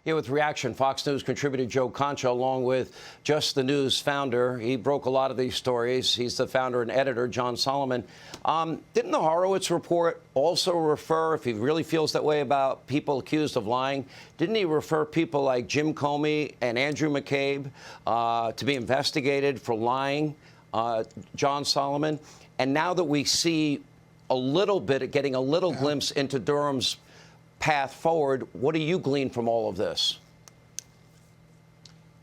Here with reaction, Fox News contributor Joe Concha, along with Just the News founder. He broke a lot of these stories. He's the founder and editor, John Solomon. Didn't the Horowitz report also refer, if he really feels that way about people accused of lying, didn't he refer people like Jim Comey and Andrew McCabe to be investigated for lying, John Solomon? And now that we see a little bit, getting a little glimpse into Durham's path forward, what do you glean from all of this?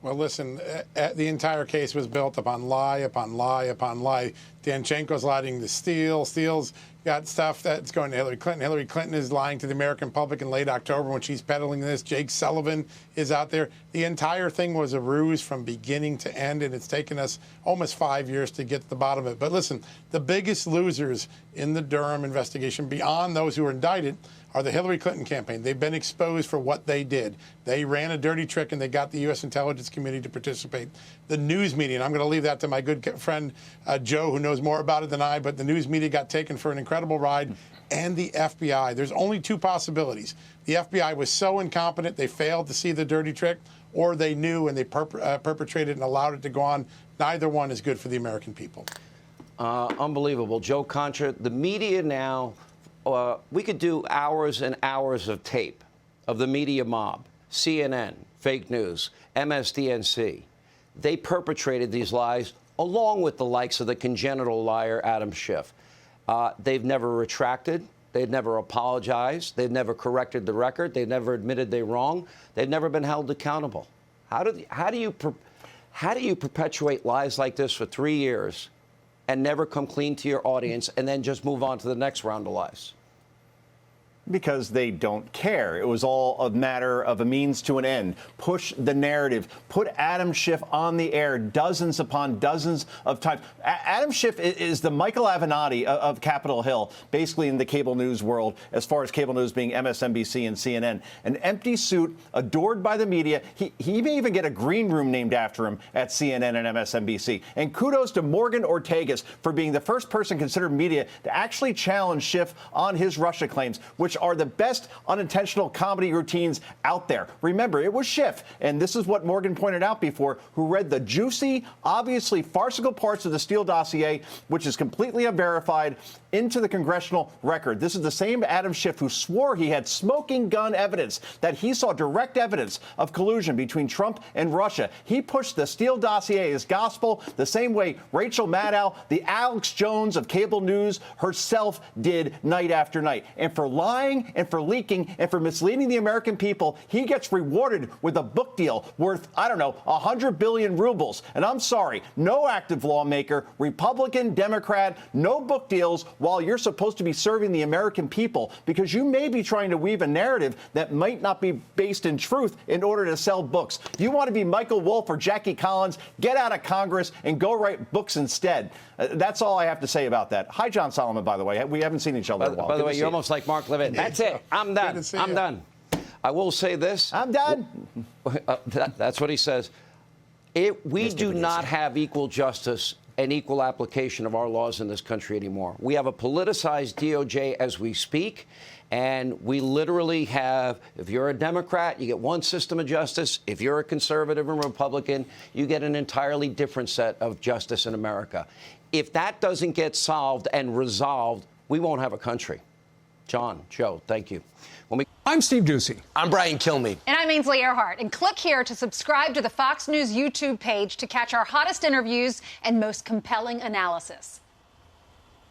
Well, listen, the entire case was built upon lie upon lie upon lie. Danchenko's lying to Steele. Steele's got stuff that's going to Hillary Clinton. Hillary Clinton is lying to the American public in late October when she's peddling this. Jake Sullivan is out there. The entire thing was a ruse from beginning to end, and it's taken us almost 5 years to get to the bottom of it. But listen, the biggest losers in the Durham investigation, beyond those who were indicted, are the Hillary Clinton campaign. They've been exposed for what they did. They ran a dirty trick, and they got the U.S. intelligence community to participate. The news media, and I'm going to leave that to my good friend Joe, who knows more about it than I, but the news media got taken for an incredible ride, and the FBI. There's only two possibilities. The FBI was so incompetent they failed to see the dirty trick, or they knew and they perpetrated and allowed it to go on. Neither one is good for the American people. Unbelievable. Joe Concha, the media now, we could do hours and hours of tape of the media mob, CNN, fake news, MSDNC. They perpetrated these lies along with the likes of the congenital liar Adam Schiff. They've never retracted. They've never apologized. They've never corrected the record. They've never admitted they're wrong. They've never been held accountable. How do you perpetuate lies like this for 3 years and never come clean to your audience and then just move on to the next round of lies? Because they don't care. It was all a matter of a means to an end. Push the narrative. Put Adam Schiff on the air dozens upon dozens of times. Adam Schiff is the Michael Avenatti of Capitol Hill, basically in the cable news world, as far as cable news being MSNBC and CNN. An empty suit, adored by the media. He may even get a green room named after him at CNN and MSNBC. And kudos to Morgan Ortagus for being the first person considered media to actually challenge Schiff on his Russia claims, which are the best unintentional comedy routines out there. Remember, it was Schiff, and this is what Morgan pointed out before, who read the juicy, obviously farcical parts of the Steele dossier, which is completely unverified, into the congressional record. This is the same Adam Schiff who swore he had smoking gun evidence, that he saw direct evidence of collusion between Trump and Russia. He pushed the Steele dossier as gospel the same way Rachel Maddow, the Alex Jones of cable news herself did night after night. And for lying and for leaking and for misleading the American people, he gets rewarded with a book deal worth, I don't know, 100 billion rubles. And I'm sorry, no active lawmaker, Republican, Democrat, no book deals while you're supposed to be serving the American people, because you may be trying to weave a narrative that might not be based in truth in order to sell books. You want to be Michael Wolff or Jackie Collins, get out of Congress and go write books instead. That's all I have to say about that. Hi, John Solomon, by the way. We haven't seen each other in a while. By the way, you're almost like Mark Levin. That's it. I'm done. I'm done. I will say this. I'm done. That's what he says. We do not have equal justice and equal application of our laws in this country anymore. We have a politicized DOJ as we speak, and we literally have, if you're a Democrat, you get one system of justice. If you're a conservative and Republican, you get an entirely different set of justice in America. If that doesn't get solved and resolved, we won't have a country. John, Joe, thank you. I'm Steve Doocy. I'm Brian Kilmeade. And I'm Ainsley Earhart. And click here to subscribe to the Fox News YouTube page to catch our hottest interviews and most compelling analysis.